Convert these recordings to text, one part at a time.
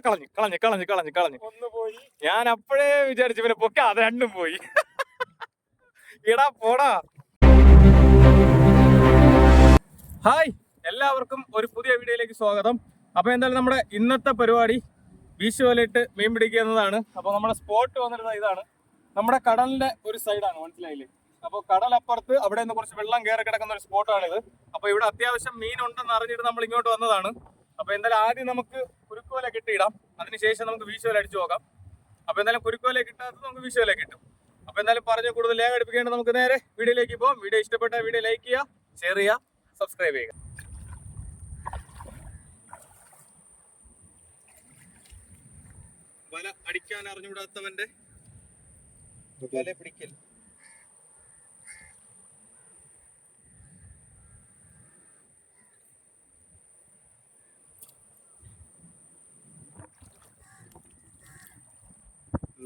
കളഞ്ഞു കളഞ്ഞു കളഞ്ഞു കളഞ്ഞു കളഞ്ഞു. ഞാൻ അപ്പോഴേ വിചാരിച്ചു ഇവനെ പൊക്ക, അത് രണ്ടും പോയി. ഇടാ പോടാ. ഹായ്, എല്ലാവർക്കും ഒരു പുതിയ വീഡിയോയിലേക്ക് സ്വാഗതം. അപ്പൊ എന്തായാലും നമ്മുടെ ഇന്നത്തെ പരിപാടി വീശുവലയിട്ട് മീൻ പിടിക്കുക എന്നതാണ്. അപ്പൊ നമ്മുടെ സ്പോട്ട് വന്നിരുന്നത് ഇതാണ്, നമ്മുടെ കടലിന്റെ ഒരു സൈഡാണ്, മനസ്സിലായില്ലേ? അപ്പോൾ കടലപ്പുറത്ത് അവിടെ നിന്ന് കുറച്ച് വെള്ളം കയറി കിടക്കുന്ന ഒരു സ്പോട്ടാണിത്. അപ്പൊ ഇവിടെ അത്യാവശ്യം മീൻ ഉണ്ടെന്ന് അറിഞ്ഞിട്ട് നമ്മൾ ഇങ്ങോട്ട് വന്നതാണ്. അപ്പൊ എന്തായാലും ആദ്യം നമുക്ക് കുരുക്കുവല കിട്ടിയിടാം, അതിനുശേഷം നമുക്ക് വീശുവല അടിച്ചു നോക്കാം. അപ്പൊ എന്തായാലും കുരുക്കുവല കിട്ടാത്തത് നമുക്ക് വീശുവല കിട്ടും. അപ്പൊ എന്തായാലും പറഞ്ഞ് കൂടുതൽ ലേഖ അടുപ്പിക്കേണ്ട നമുക്ക് നേരെ വീഡിയോയിലേക്ക് പോകാം. വീഡിയോ ഇഷ്ടപ്പെട്ട വീഡിയോ ലൈക്ക് ചെയ്യുക, ഷെയർ ചെയ്യുക, സബ്സ്ക്രൈബ് ചെയ്യുക. വല അടിക്കാൻ അറിഞ്ഞുകൂടാത്തവന്റെ വല പിടിക്കൽ.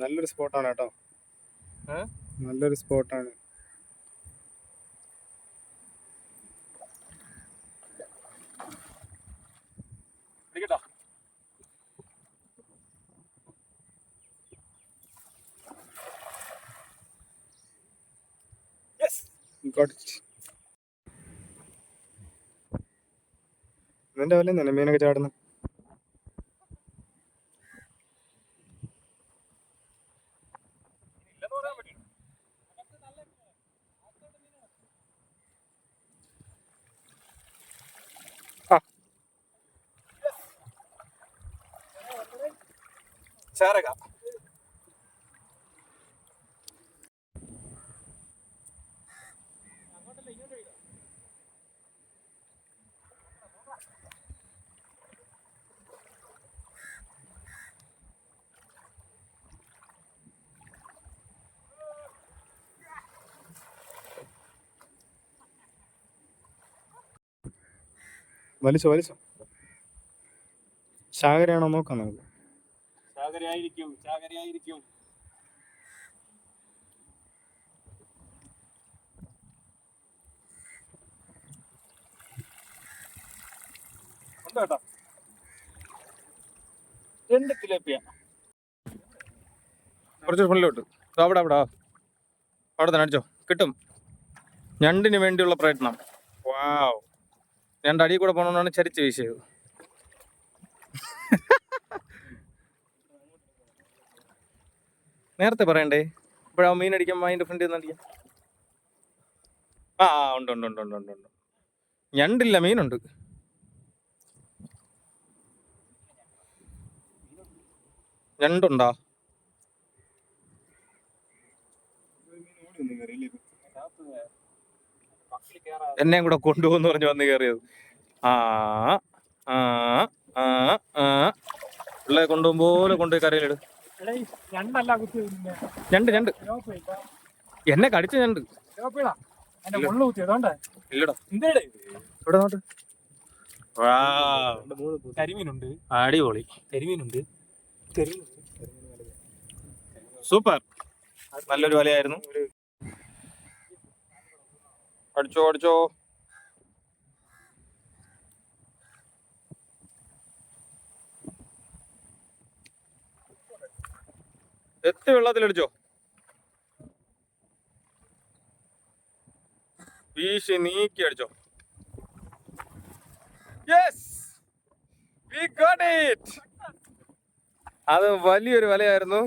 നല്ലൊരു സ്പോട്ടാണ് കേട്ടോ, നല്ലൊരു സ്പോട്ടാണ്. നിന്റെ വല്ല തന്നെ മീനൊക്കെ ചാടുന്നു. ചാരക വലിച്ചോ വലിച്ചോ. ചാകരയാണോ നോക്കാം നമുക്ക്. ചാകരയായിരിക്കും, ചാകരയായിരിക്കും. ഉണ്ട് കേട്ടോ, 2 തിലേപ്പിയ. കുറച്ച് ഫ്രണ്ടിലോട്ട് അവിടെ അവിടെ അവിടെ തന്നെ അടിച്ചോ, കിട്ടും. ഞണ്ടിന് വേണ്ടിയുള്ള പ്രയത്നം. വാവ്, ഞണ്ട് അടിയിൽ കൂടെ പോകണമെന്നാണ് ചരിച്ച് വീശിയത്. നേരത്തെ പറയണ്ടേ, ഇപ്പോഴാ മീൻ അടിക്കാൻ അതിൻ്റെ ഫ്രണ്ടിൽ നിന്ന് അടിക്കാം. ഉണ്ട് ഉണ്ട് ഉണ്ട് ഉണ്ട് ഉണ്ട് ഉണ്ട്. ഞണ്ടില്ല, മീനുണ്ട്. ഞണ്ടുണ്ടോ? എന്നെയും കൂടെ കൊണ്ടുപോകുന്നു പറഞ്ഞ് വന്ന് കയറിയത്. പിള്ളേ കൊണ്ടുപോകും പോലെ കൊണ്ടുപോയി കരയിലിട്. ഞണ്ട് ഞണ്ട് എന്നെ കടിച്ച ഞണ്ട്. ഇല്ലടാ, ഇവിടെ നോട്ട്. കരിമീനുണ്ട്, അടിപൊളി കരിമീനുണ്ട്. സൂപ്പർ, നല്ലൊരു വലയായിരുന്നു. അടിച്ചോ അടിച്ചോ. എത്തി വെള്ളത്തിലടിച്ചോ. വീശി നീക്കി അടിച്ചോ. Yes, we got it. അത് വലിയൊരു വലയായിരുന്നു,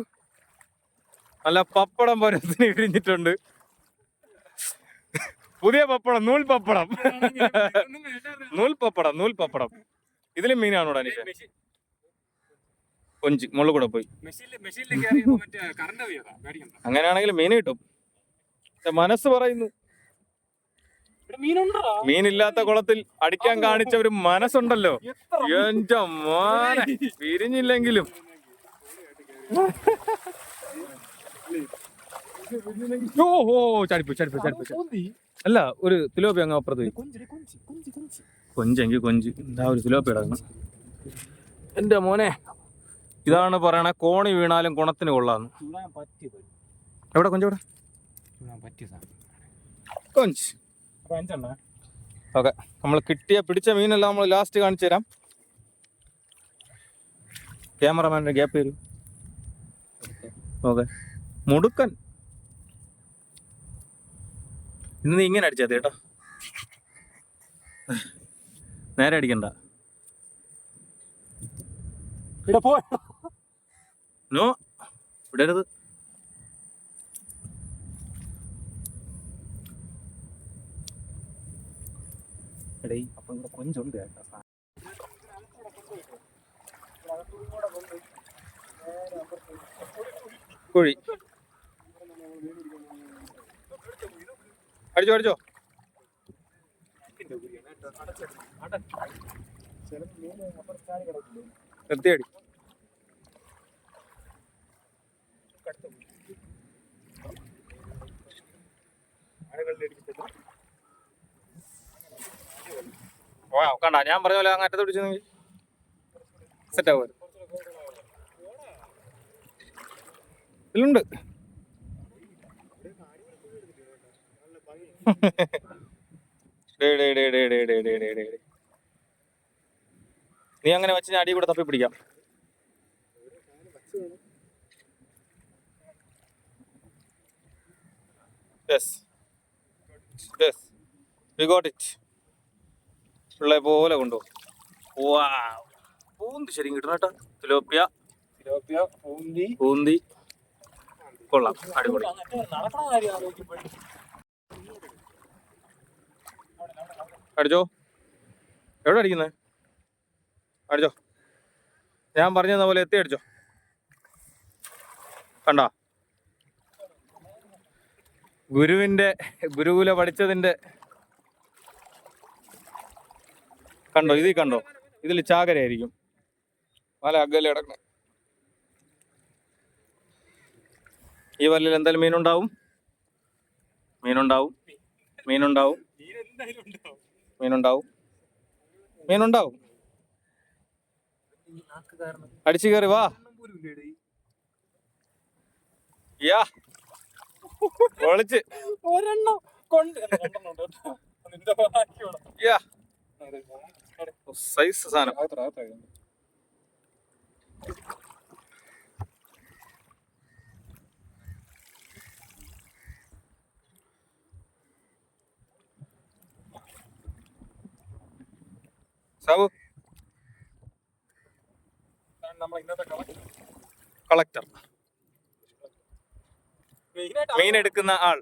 നല്ല പപ്പടം പരത്തിന് വിരിഞ്ഞിട്ടുണ്ട്. പുതിയ പപ്പടം, നൂൽ പപ്പടം, നൂൽ പപ്പടം, നൂൽ പപ്പടം. ഇതിലും മീനാണോടാ എനിക്ക്? കൊഞ്ച് മുകളിൽ കൂടെ പോയി. അങ്ങനെയാണെങ്കിൽ മീൻ കിട്ടും. മനസ്സ് പറയുന്നു, മീനില്ലാത്ത കുളത്തിൽ അടിക്കാൻ കാണിച്ച ഒരു മനസ്സുണ്ടല്ലോ. എന്റെ മോനെ, പിരിഞ്ഞില്ലെങ്കിലും ചടിപ്പ് ചടിപ്പ് ചടിപ്പ്. അല്ല, ഒരു തിലോപ്പി അങ്ങ് അപ്പുറത്ത്. കൊഞ്ചെങ്കിൽ കൊഞ്ച്, എന്താ ഒരു തിലോപ്പി ഇടങ്ങ്. എന്റെ മോനെ, ഇതാണ് പറയണ കോണി വീണാലും കുണത്തിന് കൊള്ളാന്ന്. എവിടെ കൊഞ്ച്? എവിടെ കൊഞ്ച്? ഓക്കെ, നമ്മൾ കിട്ടിയ പിടിച്ച മീനെല്ലാം നമ്മൾ ലാസ്റ്റ് കാണിച്ചു തരാം. ക്യാമറമാൻ്റെ ഗ്യാപ്പ് വരും. ഓക്കെ, മുടുക്കൻ. ഇന്ന് നീ ഇങ്ങനെ അടിച്ചാൽ കേട്ടോ, നേരെ അടിക്കണ്ട. നോ, വിടരുത്. അപ്പം ഇവിടെ കൊഞ്ചുണ്ട് കേട്ടോ. കുഴി അടിച്ചോ അടിച്ചോ. നിർത്തിയടി. കണ്ട, ഞാൻ പറഞ്ഞ പോലെ അങ്ങ് അറ്റത്ത് പിടിച്ചെങ്കിൽ സെറ്റ് ആവുക. ഇതിലുണ്ട്. നീ അങ്ങനെ വെച്ച് ഞാൻ അടി കൂടെ തപ്പി പിടിക്കാം. Yes. Yes. We got it. ഉള്ള പോലെ കൊണ്ടുപോകും. പൂന്തി ശരിക്കും കിട്ടണം കേട്ടോ. തിലോപ്പിയ പൂന്തി കൊള്ളാം, അടിപൊളി. അടിച്ചോ. എവിടെ അടിക്കുന്നത്? അടിച്ചോ. ഞാൻ പറഞ്ഞ പോലെ എത്തി അടിച്ചോ. കണ്ടോ, ഗുരുകുല പഠിച്ചതിന്റെ കണ്ടോ. ഇതിൽ കണ്ടോ, ഇതിൽ ചാകരയായിരിക്കും. വല അകലെ കിടക്കണം. ഈ വലയിൽ എന്തായാലും മീനുണ്ടാവും. അടിച്ചു കയറി വാ. യാ ഒളിച്ച് ഒരെണ്ണം കൊണ്ട് സൈസ് സാധനം. സാബു, കളക്ടർ, മീൻ എടുക്കുന്ന ആൾ.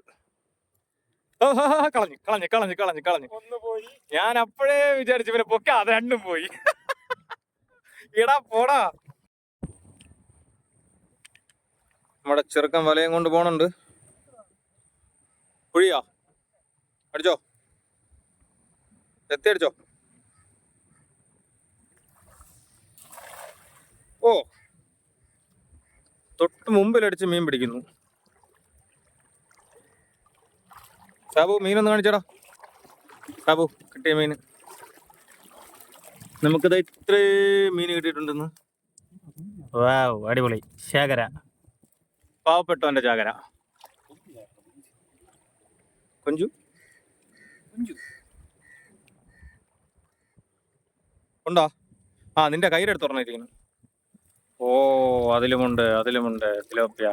കളഞ്ഞു. ഞാൻ അപ്പോഴേ വിചാരിച്ചു പിന്നെ പൊക്ക, അത് രണ്ടും പോയി. ഇടാ പോടാ. നമ്മുടെ ചെറുക്കൻ വലയും കൊണ്ട് പോണുണ്ട്. കുഴിയാ, അടിച്ചോ, എത്തി അടിച്ചോ. ഓ, തൊട്ട് മുമ്പിലടിച്ച് മീൻ പിടിക്കുന്നു. സാബു, മീനൊന്ന് കാണിച്ചടാ. സാബു, കിട്ടിയ മീൻ. നമുക്കിത് ഇത്ര മീൻ കിട്ടിയിട്ടുണ്ടെന്ന്. വാവ്, അടിപൊളി. ശേഖര, പാവപ്പെട്ടവന്റെ ചാകര. കൊഞ്ചു ഉണ്ടോ? ആ, നിന്റെ കയ്യിലെടുത്ത് തുറന്നിരിക്കുന്നു. ഓ, അതിലുമുണ്ട് തിലോപ്പിയ.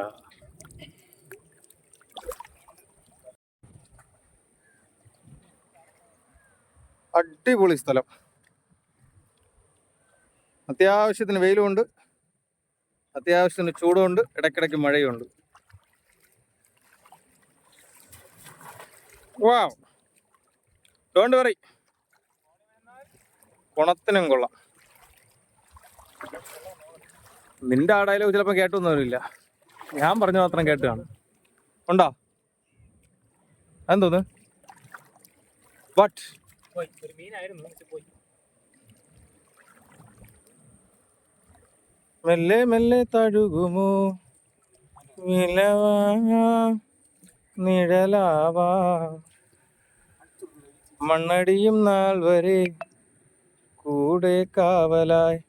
അടിപൊളി സ്ഥലം. അത്യാവശ്യത്തിന് വെയിലുമുണ്ട്, അത്യാവശ്യത്തിന് ചൂടുമുണ്ട്, ഇടയ്ക്കിടയ്ക്ക് മഴയുണ്ട്. വാവ്, ഡോണ്ട് വറി, കുണത്തിനും കൊള്ളാം. നിന്റെ ആ ഡയലോഗ് ചിലപ്പോൾ കേട്ടൊന്നുമില്ല, ഞാൻ പറഞ്ഞ മാത്രം കേട്ട് കാണും. ഉണ്ടോ? എന്തോന്ന്? ബട്ട് മെല്ലെ മെല്ലെ തഴുകുമോ നിഴലാവാ, മണ്ണടിയും നാൾ വരെ കൂടെ കാവലായി.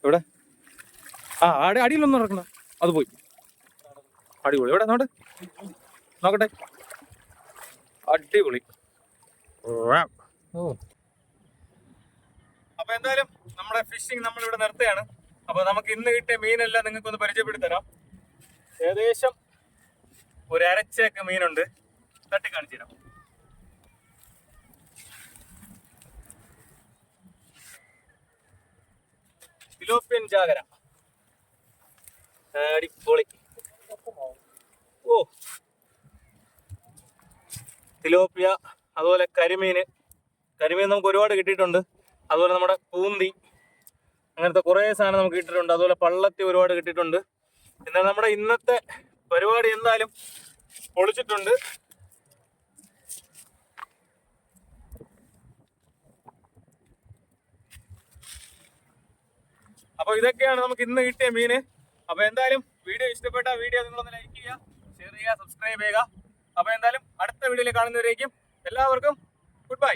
എവിടെ? ആ, അടിയിലൊന്നും നടക്കണം. അത് പോയി. അടിപൊളി. എവിടെ നോക്കട്ടെ. അടിപൊളി. അപ്പൊ എന്തായാലും നമ്മുടെ ഫിഷിംഗ് നമ്മളിവിടെ നിർത്തുകയാണ്. അപ്പൊ നമുക്ക് ഇന്ന് കിട്ടിയ മീനെല്ലാം നിങ്ങൾക്കൊന്ന് പരിചയപ്പെടുത്തി തരാം. ഏകദേശം ഒരു അരച്ചേക്ക് മീനുണ്ട്. തട്ടി കാണിച്ചു തരാം. ഫിലോപ്പിയൻ ജാഗര, അടിപൊളി. ഓ, തിലോപ്പിയ, അതുപോലെ കരിമീൻ നമുക്ക് ഒരുപാട് കിട്ടിയിട്ടുണ്ട്. അതുപോലെ നമ്മുടെ പൂന്തി, അങ്ങനത്തെ കുറേ സാധനം നമുക്ക് കിട്ടിയിട്ടുണ്ട്. അതുപോലെ പള്ളത്തി ഒരുപാട് കിട്ടിയിട്ടുണ്ട്. എന്നാൽ നമ്മുടെ ഇന്നത്തെ പരിപാടി എന്തായാലും പൊളിച്ചിട്ടുണ്ട്. അപ്പൊ ഇതൊക്കെയാണ് നമുക്ക് ഇന്ന് കിട്ടിയ മീന്. അപ്പൊ എന്തായാലും വീഡിയോ ഇഷ്ടപ്പെട്ട വീഡിയോ നിങ്ങളൊന്ന് ലൈക്ക് ചെയ്യുക, ഷെയർ ചെയ്യുക, സബ്സ്ക്രൈബ് ചെയ്യുക. അപ്പൊ എന്തായാലും അടുത്ത വീഡിയോയിൽ കാണുന്നവരേക്കും എല്ലാവർക്കും ഗുഡ് ബൈ.